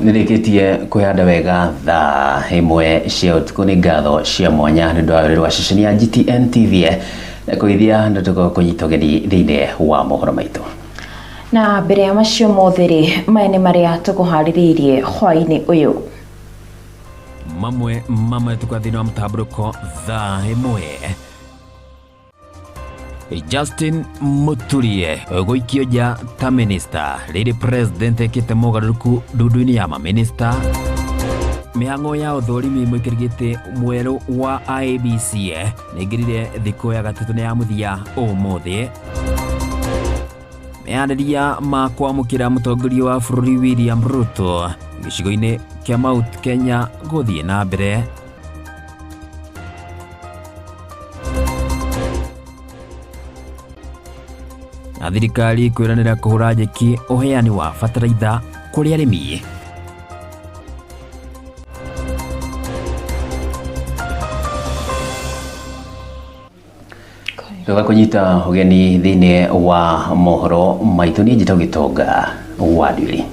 Nirikitie kwihanda wega thaa imwe cia utuku ni ngatho cia mwanya ni ndwarire wa ceceni ya GTN TV na kuithia ndutuko kunyitogeri thiine wa mohoro maitu. Na mbere ya macio motheri maene maria tukuhaririirie hwaini uyu. Mamwe tukathina wa Mutamburuko Thaa Ithatu. Justin Mutulie guikio ja ta minister riri president ekite mugaruku ndudu-ini ya minister mihango ya uthorimi mwikirigite mweru wa IEBC ningirire thiku ya gatatu ni ya muthia umuthi meanderia ma kwamukira mutongoria wa bururi William Ruto gicigo-ini kia Mount Kenya guthie na mbere. Thirikari kwiranira kuhura jeki uheani wa fataraitha kuri arimi. Tuga kunyita ugeni thiine wa mohoro maitu ni njito gitonga wadili.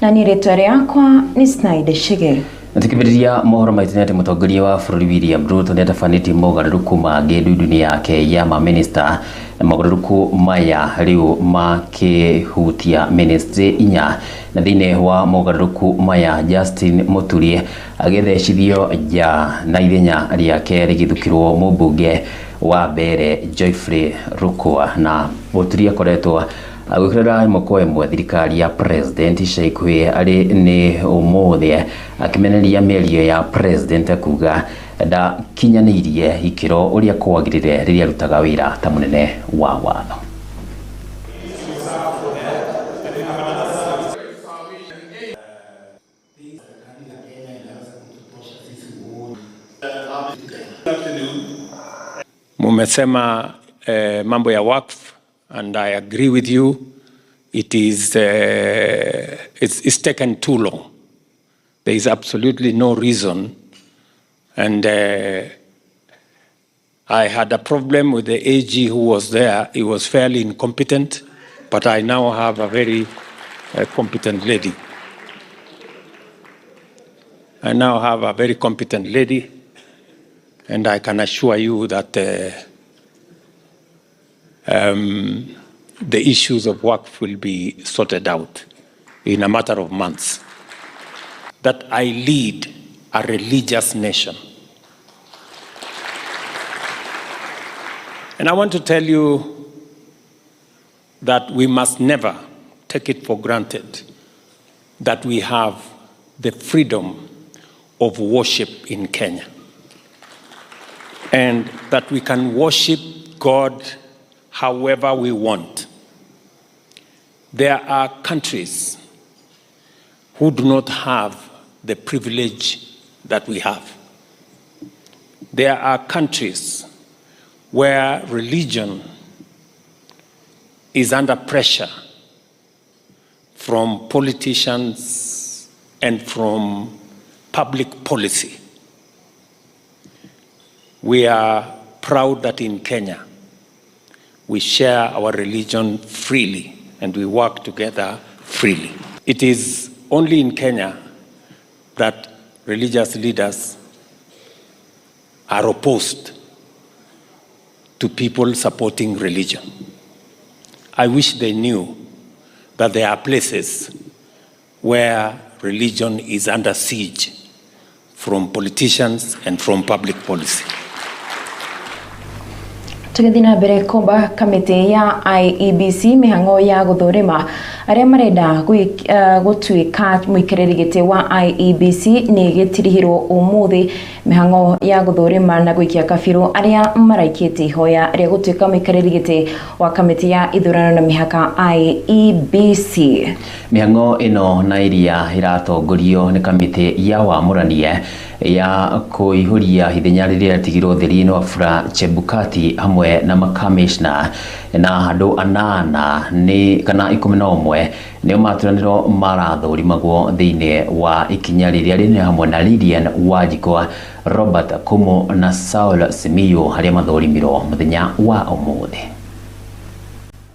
Na ni ritwa riakwa ni Snaide Shige. Natikibiriria mohoro maitu ni ati mutongoria wa bururi William Ruto ni atafaniti mogaruku mage ndudu-ini yake ya minister na mogaruku maya riu makihutia ministry inya na thiine wa mogaruku maya Justin Mutulie agethecithio ja na ithenya riake rigithukirwo mubunge wa mbere Joyfrey Rukwa na Mutulie akoretwo agwikirira moko imwe thirikari ya president Sheikh ari ni umuthi akimeneria mĩario ya president akuga da kinyanirie ikiro uria kwagirire riria rutaga wira ta munene wa watho. Mumesema mambo ya wakf, and I agree with you. It is it's taken too long. There is absolutely no reason, and I had a problem with the AG who was there. He was fairly incompetent, but I now have a very competent lady. I now have a very competent lady, and I can assure you that the issues of work will be sorted out in a matter of months. That I lead a religious nation. And I want to tell you that we must never take it for granted that we have the freedom of worship in Kenya, and that we can worship God however we want. There are countries who do not have the privilege that we have. There are countries where religion is under pressure from politicians and from public policy. We are proud that in Kenya we share our religion freely and we work together freely. It is only in Kenya that religious leaders are opposed to people supporting religion. I wish they knew that there are places where religion is under siege from politicians and from public policy. Tugithina mbere komba kamiti ya IEBC mihango ya guthurima aria marenda gutuika mwikiriri giti wa IEBC ni gitirihirwo umuthi mihango ya guthurima na gwikia kabiru aria maraikite hoya aria gutuika mwikiriri giti wa kamiti ya ithurano na mihaka IEBC. Mihango ino na iria iratongorio ni kamiti ya wamuranie ya kuihuria hithenya riria tigirwo thiri-ini wa Fura Chebukati hamwe na makamishna na andu anana ni kana 11 ni maturaniro marathurimagwo thiine wa ikinya riria rini hamwe na Lydian Wajiko, Robert Kumo na Saul Simiyu haria mathurimirwo muthenya wa umuthi.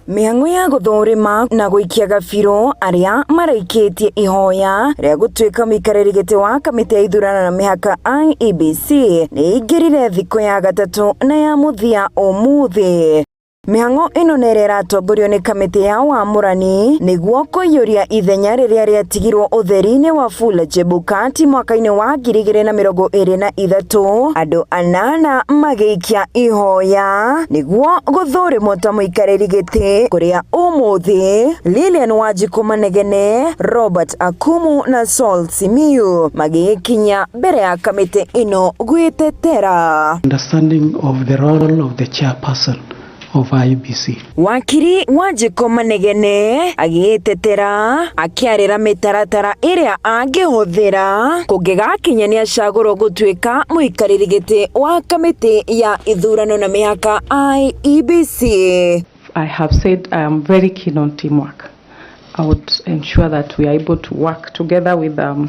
Mihango ya guthurima na guikia gabiro aria maraikitie ihoya ria gutuika mikarerigete wa kamiti ya ithurano na mihaka IEBC ni ingirire thiko ya gatatu na ya muthia umuthi. Mihango ino nere iratongorio ni kamiti ya wamurani niguo kuiyuria ithenya riria riatigirwo utheri-ini wa Fula Chebukati mwaka-ini wa 2023 andu 8 magiikia ihoya niguo guthurimwo ta muikariri giti kuria umuthi Lilian Wanjiku Manegene, Robert Akumu na Saul Simiyu magikinya mbere ya kamiti ino gwitetera. Understanding of the role of the chairperson of IEBC. Wakiri Wanjiku Manegene agitetera akiarira mitaratara iria angihuthira kungigakinya ni acagurwo gutuika muikariri giti wa kamiti ya ithurano na mihaka IEBC. I have said I am very keen on teamwork. I would ensure that we are able to work together with the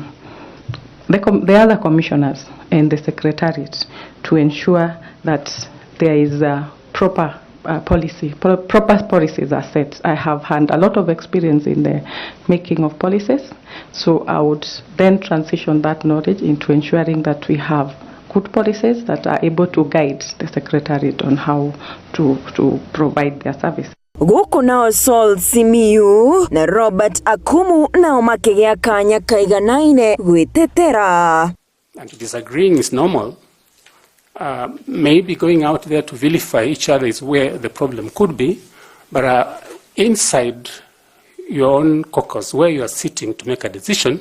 other commissioners and the secretariat to ensure that there is a proper proper policies are set. I have had a lot of experience in the making of policies, so I would then transition that knowledge into ensuring that we have good policies that are able to guide the secretariat on how to provide their service. Guku nao Saul Simiyu na Robert Akumu nao makigea kanya kaiganaine gwitetera. And disagreeing is normal. Maybe going out there to vilify each other is where the problem could be, but inside your own caucus, where you are sitting to make a decision,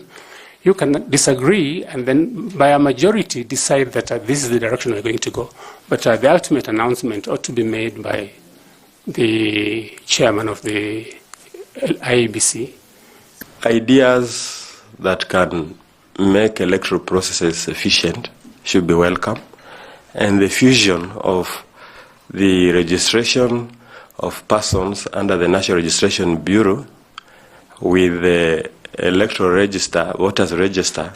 you can disagree and then by a majority decide that this is the direction we're going to go. But the ultimate announcement ought to be made by the chairman of the IEBC. Ideas that can make electoral processes efficient should be welcome. And the fusion of the registration of persons under the National Registration Bureau with the electoral register, voters register,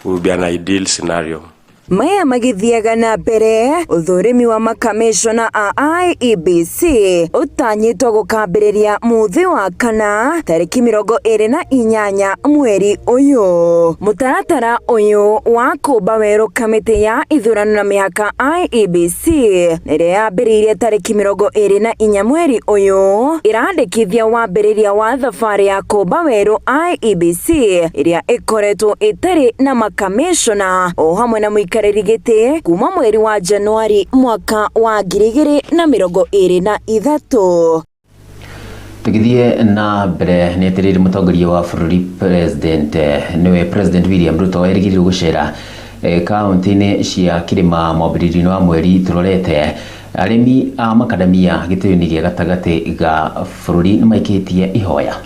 will be an ideal scenario. Maya magithiaga na mbere uthurimi wa makamishona a IEBC utanyitwo gukambiriria muthi wa kana tariki 28 mweri uyu. Mutaratara uyu wa kumba weru kamiti ya ithurano na mihaka IEBC nire yambiririe tariki 24 mweri uyu irandikithia wambiriria wa thabari ya kumba weru IEBC iria ikoretwo itari na makamishona o hamwe na karerigete kuma mweri wa Januari mwaka wa 2023. Tugithie na mbere ni atiriri mutongoria wa bururi President William Ruto erigirwo gucera kaunti-ini cia Kirima mwambĩrĩrio wa mweri turorete. Arimi a makadamia gĩtĩo-inĩ gĩa gatagati ga bururi ni maikitie ihoya.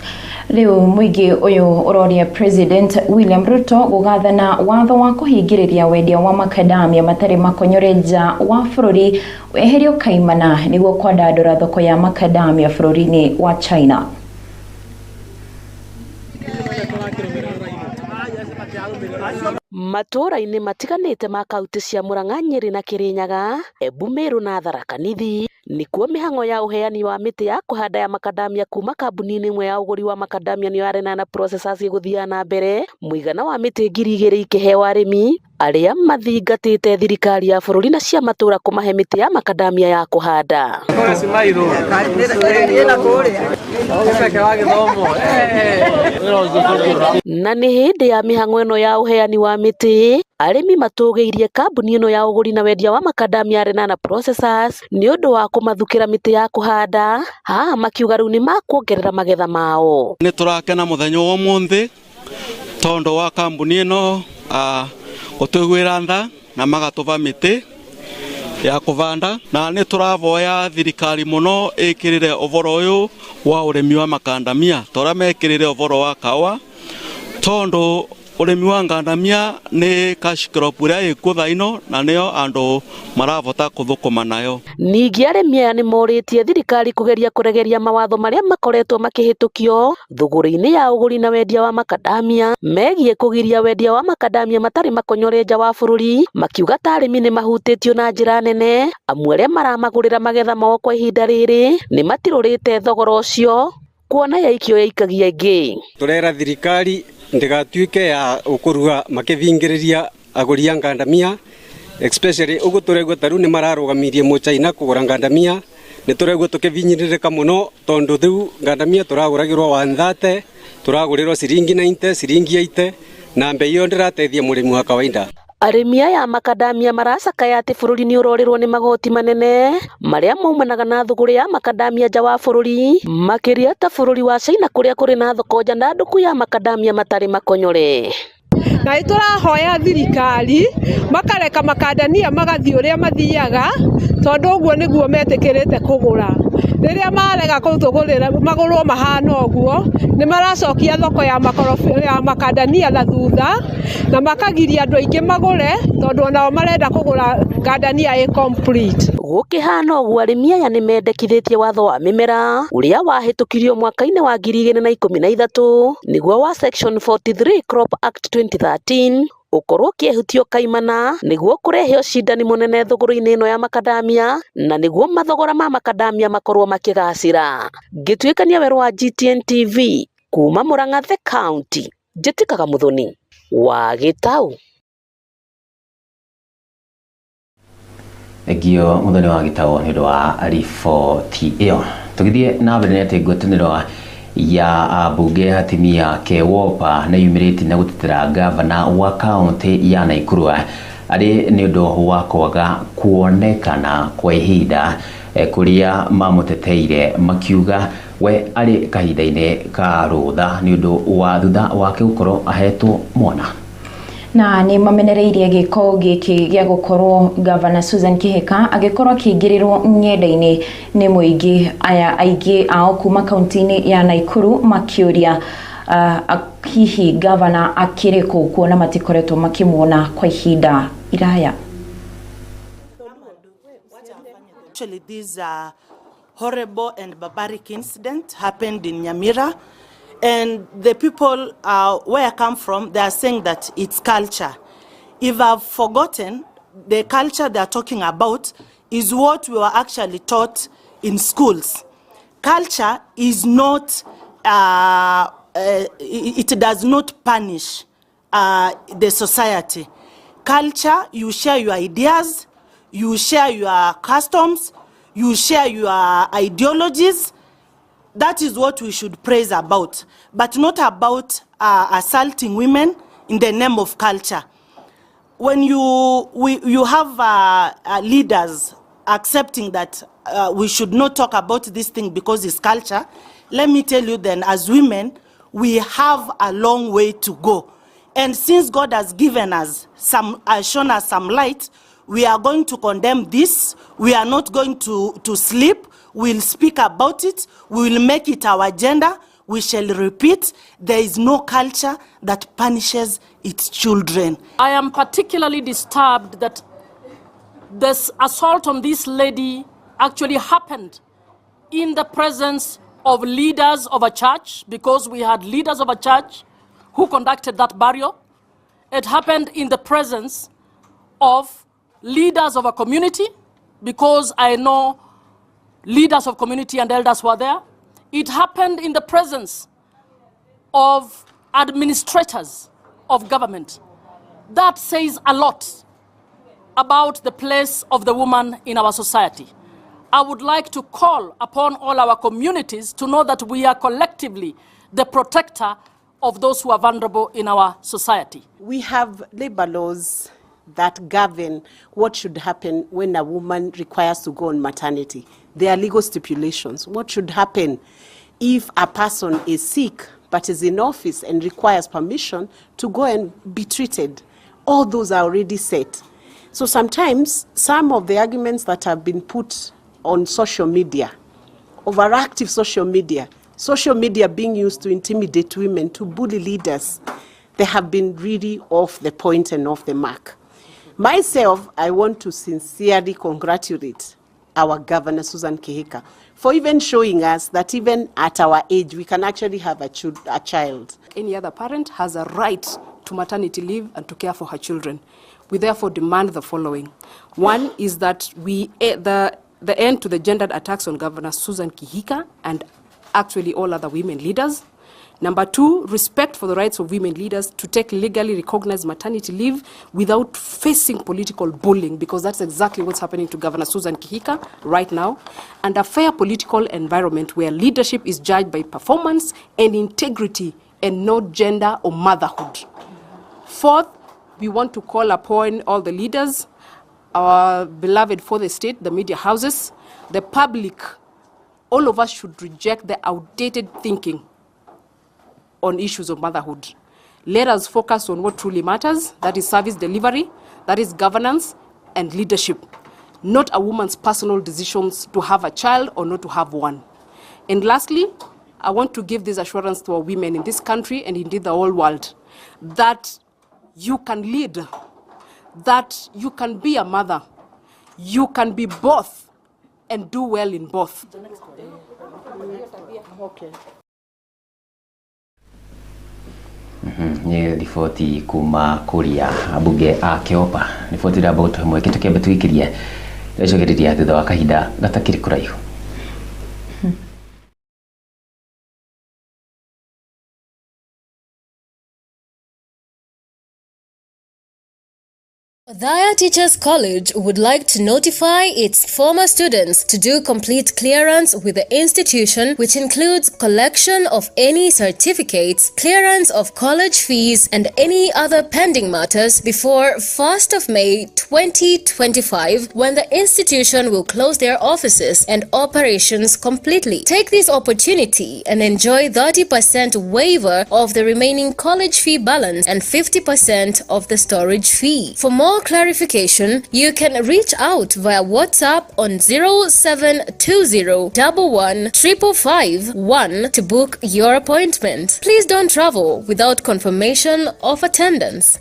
Leo mwigi uyu uroria President William Ruto gugathana watho wa kuhingiriria wendia wa makadamia matari makonyoreja wa bururi weherio kaimana niguo kwandandura thoko ya makadamia bururi-ini wa China. Matura-ini matiganite ma kaunti cia Murang'a, Nyeri na Kirinyaga, Embu, Meru na Tharaka Nithi nikuo mihango ya uheani wa miti ya kuhanda ya makadamia kuma kambuni-ini imwe ya uguri wa makadamia niyo arena na processors iguthia na mbere. Muigana wa miti 2,000 ikihewa arimi aria mathingatite thirikari ya bururi na cia matura kumahe miti ya makadamia ya kuhanda. Na ni hindi ya mihango ino ya uheani wa miti arimi matugeirie kambuni ino ya uguri na wendia wa makadamia arena na processors ni undu wa kumathukira miti ya kuhanda makiuga riu ni makuongerera magetha mao. Ni turakena muthenya wa umuthi tondo wa kambuni ino utugwira ntha na magatuva miti ya kuvanda na ni turavoya thirikari muno ikirire uvoro uyu wa urimi wa makadamia tora mekirire uvoro wa kawa tondo urimi wa ngandamia ni cash crop uria ikuthaino na nio andu maravota kuthukuma nayo. Ningĩ arĩmi aya nĩ morĩtie thirikari kugeria kuregeria mawatho marĩa makoretwo makĩhĩtũkio thũgũrĩ-inĩ ya ũgũri na wendia wa makadamia megiĩ kũgiria wendia wa makadamia matarĩ makonyore nja wa bũrũri, makiuga ta arĩmi nĩ mahutĩtio na njĩra nene, amwe arĩa maramagũrĩra magetha mao kwa ihinda rĩrĩ nĩ matirũrĩte thogora ũcio kuona yaikio yaikagia ingĩ. Turera thirikari ndigatuike ya ukurua makivingiriria aguri ngandamia, especially ugu turegwa taru ni mararugamirie mu China kugura ngandamia, ni turegwa tukivinyiririka muno tondu thiu ngandamia turaguragirwa 130, turagurirwa ciringi 90, ciringi 80 na mbei yo ndiratethia murimi wa kawaida. Arĩmi aya makadamia maracakaya atĩ bũrũri nĩ ũrorĩrwo nĩ magoti manene marĩa maumanaga na thũgũrĩ ya makadamia nja wa bũrũri, makĩria ta bũrũri wa China kũrĩa kũrĩ na thoko njandandũku ya makadamia matarĩ makonyore. Na itũrahoya thirikari makareka makadamia magathi ũrĩa mathiaga tondu ũguo nĩguo metĩkĩrĩte kũgũra. Rĩrĩa marega kũtũgũrĩra magũrwo mahana ũguo nĩ maracokia thoko ya makadamia na thutha na makagiria andũ aingĩ magũre tondu onao marenda kũgũra ngandamia complete. Gũkĩhana ũguo arĩmi aya nĩ mendekithĩtie watho wa mĩmera ũrĩa wahĩtũkirio mwaka-inĩ wa 2013 nĩguo wa Section 43 Crop Act 2013 ukorwo kĩehutio kaimana nĩguo kũrehe ũcindani mũnene thũgũrĩ-inĩ ĩno ya makadamia na nĩguo mathogora ma makadamia makorwo makĩgacĩra. Ngĩtuĩkania werũ wa GTN TV kuma Murang'a the County, Njĩtĩkaga Muthoni wa Gĩtaũ. Egio Muthoni wa Gĩtaũ nĩ ũndũ wa riboti ĩyo. Tũgĩthiĩ na mbere nĩ atĩ ngwatanĩro ya ambunge hatimia Kewopa na yumĩrĩte na gũtetera gavana wa kaunti ya Naikuru arĩ nĩ ũndũ wa kwaga kuonekana kwa ihinda kũrĩa mamũteteire makiuga we arĩ kahinda-inĩ ka rũtha nĩ ũndũ wa thutha wake gũkorwo ahetwo mwana. Na nĩ mamenereirie gĩko gĩkĩ gĩa gũkorwo Governor Susan Kihika agĩkorwo akĩingĩrĩrwo ng'enda-inĩ nĩ mũingĩ aya aingĩ ao kuma kaunti-inĩ ya Naikuru makĩũria hihi Governor akĩrĩ kũ kuona matikoretwo makĩmuona kwa ihinda iraya. Actually, this horrible and barbaric incident happened in Nyamira. And the people where I come from, they are saying that it's culture. If I've forgotten, the culture they are talking about is what we were actually taught in schools. Culture is not, it does not punish the society. Culture, you share your ideas, you share your customs, you share your ideologies. That is what we should praise about, but not about assaulting women in the name of culture. When you have leaders accepting that we should not talk about this thing because it's culture, let me tell you then, as women, we have a long way to go. And since God has given us shown us some light, we are going to condemn this. We are not going to sleep. We'll speak about it. We will make it our agenda. We shall repeat. There is no culture that punishes its children. I am particularly disturbed that this assault on this lady actually happened in the presence of leaders of a church, because we had leaders of a church who conducted that burial. It happened in the presence of leaders of a community, because I know leaders of community and elders were there. It happened in the presence of administrators of government. That says a lot about the place of the woman in our society. I would like to call upon all our communities to know that we are collectively the protector of those who are vulnerable in our society. We have labor laws that govern what should happen when a woman requires to go on maternity. There are legal stipulations. What should happen if a person is sick but is in office and requires permission to go and be treated? All those are already set. So sometimes some of the arguments that have been put on social media, overactive social media being used to intimidate women, to bully leaders, they have been really off the point and off the mark. Myself, I want to sincerely congratulate our Governor, Susan Kihika, for even showing us that even at our age, we can actually have a child. Any other parent has a right to maternity leave and to care for her children. We therefore demand the following. One is that the end to the gendered attacks on Governor Susan Kihika and actually all other women leaders. Number two, respect for the rights of women leaders to take legally recognized maternity leave without facing political bullying, because that's exactly what's happening to Governor Susan Kihika right now. And a fair political environment where leadership is judged by performance and integrity and not gender or motherhood. Fourth, we want to call upon all the leaders, our beloved for the state, the media houses, the public. All of us should reject the outdated thinking on issues of motherhood. Let us focus on what truly matters, that is service delivery, that is governance and leadership, not a woman's personal decisions to have a child or not to have one. And lastly, I want to give this assurance to our women in this country and indeed the whole world, that you can lead, that you can be a mother, you can be both and do well in both. Okay. Ni riboti kuma kuria abunge a Kĩopa. Riboti ĩrĩa mbũtũ ĩmwe kĩtũkĩambe tũikirie ĩcokereria thutha wa kahinda gatakĩrĩ kũraihu. Thaa Teachers College would like to notify its former students to do complete clearance with the institution, which includes collection of any certificates, clearance of college fees, and any other pending matters before 1st of May 2025, when the institution will close their offices and operations completely. Take this opportunity and enjoy 30% waiver of the remaining college fee balance and 50% of the storage fee. For more clarification, you can reach out via WhatsApp on 0720115551 to book your appointment. Please don't travel without confirmation of attendance.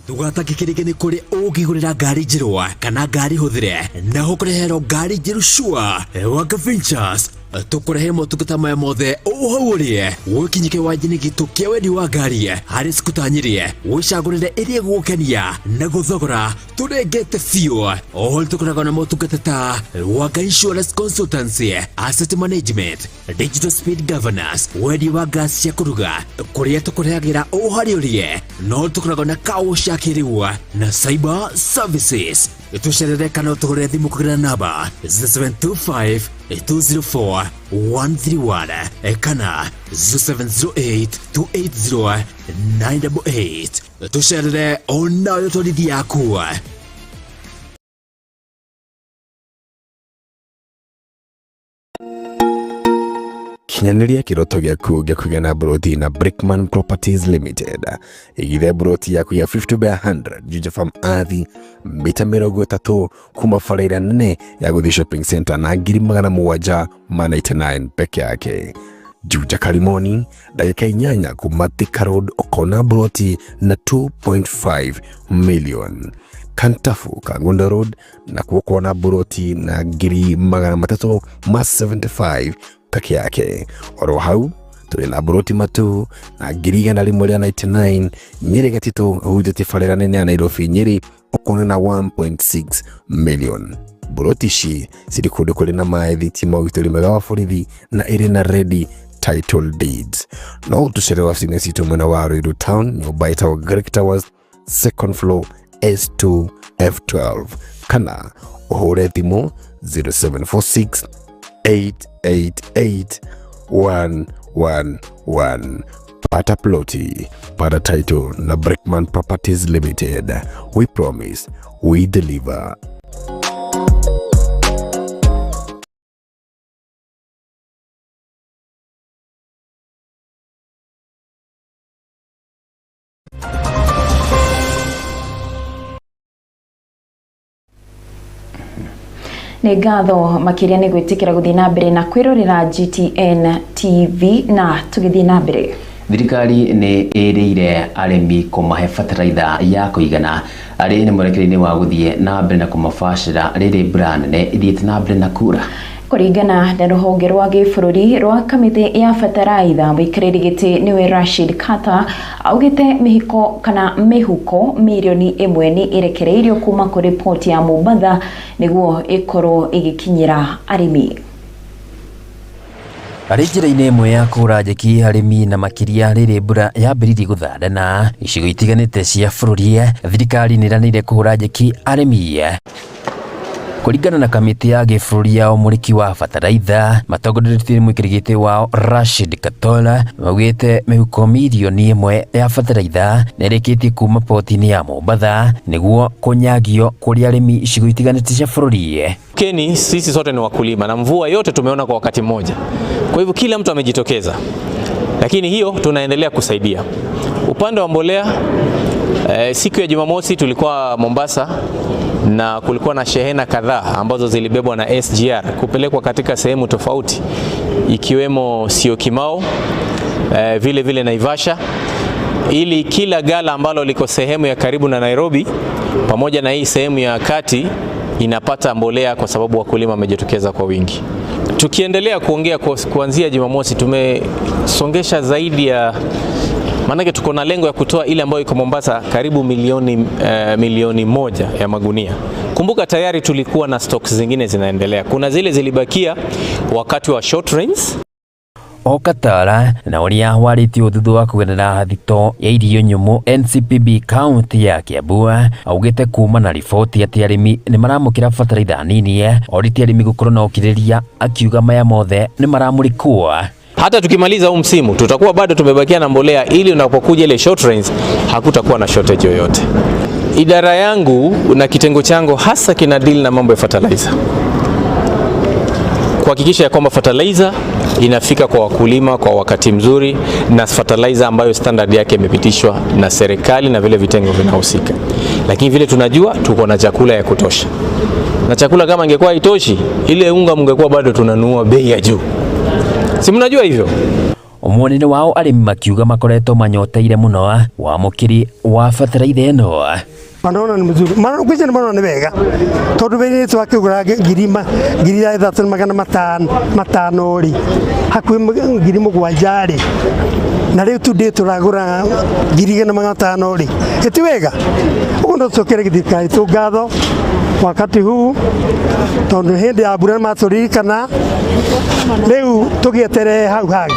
Tugata kikirikini kuri ukigurira ngari njirwa kana ngari huthire na hukurehero ngari njiru shua Waka Ventures tukurehe motungata maya mothe uhaurie wikinyike wanjini gitu kia wendi wa ngari hari sikutanyirie wicagurire iria gukenia na guthogora turengete fiu oho tukoragwo na motungata ta Waka Insurance Consultancy, Asset Management, Digital Speed Governance, wendi wa gas cia kuruga kuria tukurehagira uhariurie no tukoragwo na kawo cia kiriu na cyber services. Tucerere kana tugure thimu kugira namba 0725-204-131 kana 0708-280-988. Tucerere onayo tolithi yaku. Kinyanĩria kĩroto gĩaku gĩa kũgĩa na broti na Brickman Properties Limited. Igithia broti yaku ya 50/100 Juja Farm Athi mita 30 kuma bara nene ya gũthiĩ shopping center na 799 peke yake. Juja Kalimoni dakika 8 kuma Thika Road ukona broti na 2.5 million. Kantafu Kangunda Road na kuona broti na 375 peke yake. Oro hau tuli na broti matu na 199 Nyeri Gatito hujati farera nene ya Nairobi Nyeri ukona na 1.6 million. Broti shi sirikudu kuli na maethi tima uituli megawa forithi na irina ready title deeds. No tusherewa sinesitu mwena wa Ruiru Town nyumba itawa Greek Towers 2nd floor S2 F12 kana uhure thimo 0746 888-111. Pata ploti, pata title na Brickman Properties Limited. We promise, we deliver. nĩ ngatho makiria nĩ gwĩtĩkĩra gũthiĩ na mbere na kwĩrorera GTN TV na tũgĩthiĩ na mbere. Thirikari nĩ ĩrĩire arĩmi kũmahe bataraitha ya kũigana arĩ nĩ mwerekero-inĩ wa gũthiĩ na mbere na kũmabacĩra rĩrĩ mbura nene ithiĩte na mbere na kura. Kũringana na rũhonge rwa gĩbũrũri rwa kamĩtĩ ya bataraitha, mũikarĩri gĩtĩ nĩwe Rashid Kata augĩte mĩhiko kana mĩhuko mirioni 1 nĩ ĩrekereirio kuma kũrĩ port ya Mombasa nĩguo ĩkorwo ĩgĩkinyĩra arĩmi. Arĩ njĩra-inĩ ĩmwe ya kũgũra njeki arĩmi na makĩria rĩrĩ mbura yambĩrĩirie gũthandana icigo itiganĩte cia bũrũri, thirikari nĩ ĩranĩire kũgũra njeki arĩmi. Kũringana na kamĩtĩ ya gĩbũrũri ya ũmũrĩki wa bataraitha, matongoretie mũikarĩri gĩtĩ wao Rashid Katola maugĩte mĩhuko mirioni 1 ya bataraitha nĩ ĩrĩkĩtie kuma poti-inĩ ya Mombasa nĩguo kũnyagio kũrĩ arĩmi icigo itiganĩte cia bũrũri. Keni, sisi sote ni wakulima na mvua yote tumeona kwa wakati mmoja. Kwa hivyo kila mtu amejitokeza. Lakini hiyo tunaendelea kusaidia. Upande wa mbolea, siku ya Jumamosi tulikuwa Mombasa na kulikuwa na shehena kadhaa ambazo zilibebwa na SGR kupelekwa katika sehemu tofauti ikiwemo Syokimau, vile vile Naivasha, ili kila gala ambalo liko sehemu ya karibu na Nairobi pamoja na hii sehemu ya kati inapata mbolea kwa sababu wakulima wamejitokeza kwa wingi. Tukiendelea kuongea kuanzia Jumamosi tumesongesha zaidi ya, maanake tuko na lengo ya kutoa ile ambayo iko Mombasa karibu milioni 1 ya magunia. Kumbuka tayari tulikuwa na stocks zingine zinaendelea. Kuna zile zilibakia wakati wa short rains. Okatara na ũrĩa warĩtie ũthuthuria wa kũgerera thito ya irio nyũmũ NCPB kaunti ya Kiambu augĩte kuma na riboti atĩ arĩmi nĩ maramũkĩra bataraitha nini orĩtie arĩmi gũkorwo na ũkirĩria, akiuga maya mothe nĩ maramũrĩkwo. Hata tukimaliza huu msimu tutakuwa bado tumebakia na mbolea ili unapokuja ile short rains hakutakuwa na shortage yoyote. Idara yangu na kitengo changu hasa kina deal na mambo ya fertilizer, kuhakikisha ya kwamba fertilizer inafika kwa wakulima kwa wakati mzuri na fertilizer ambayo standard yake imepitishwa na serikali na vile vitengo vinahusika. Lakini vile tunajua tuko na chakula ya kutosha, na chakula kama ingekuwa haitoshi ile unga mngekuwa bado tunanunua bei ya juu. Si mnajua hivyo? Ũmwe wao arĩmi makiuga makoretwo manyoteire mũno wamũkĩri wa bataraitha ĩno. Manona ni mzuri. Manona kwisha ni manona ni wega. Tondu bene twakigura ngiri ya 3,500 ri. Hakwi ngiri 7 ri. Na riu tu turagura ngiri 500 ri. Eti wega. Undo tsokere githirikari tu ngatho wakati huu tondu hindi ya mbura maturirikana riu tugietere hau hangi.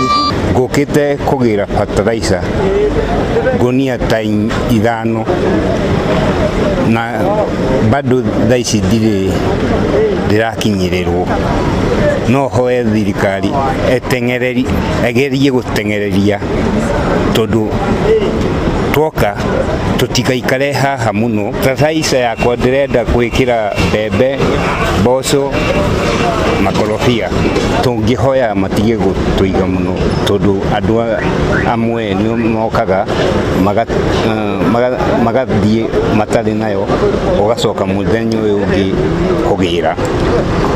Ngũkĩte kũgĩra fertilizer gunia ta 5 na bado thaa ici ndirakinyĩrĩrwo. No hoe thirikari egerie gũteng'ereria tondu twoka tutigaikare haha muno. Fertilizer yakwa ndĩrenda gwĩkĩra mbembe, mboco, makorobia. Tũngĩhoya matige gũtũiga mũno tondu andũ amwe nĩ mokaga magathiĩ matarĩ nayo, ũgacoka mũthenya ũyũ ũngĩ kũgĩra.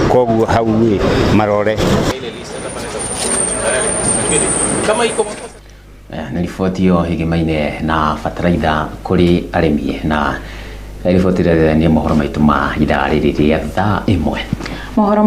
Koguo hau marore. Nĩ riboti yo hĩgĩmaine na bataraitha kũrĩ arĩmi, na riboti ĩrĩa nĩ mohoro maitũ ma ithaa rĩrĩ rĩa thaa 1. Mohoro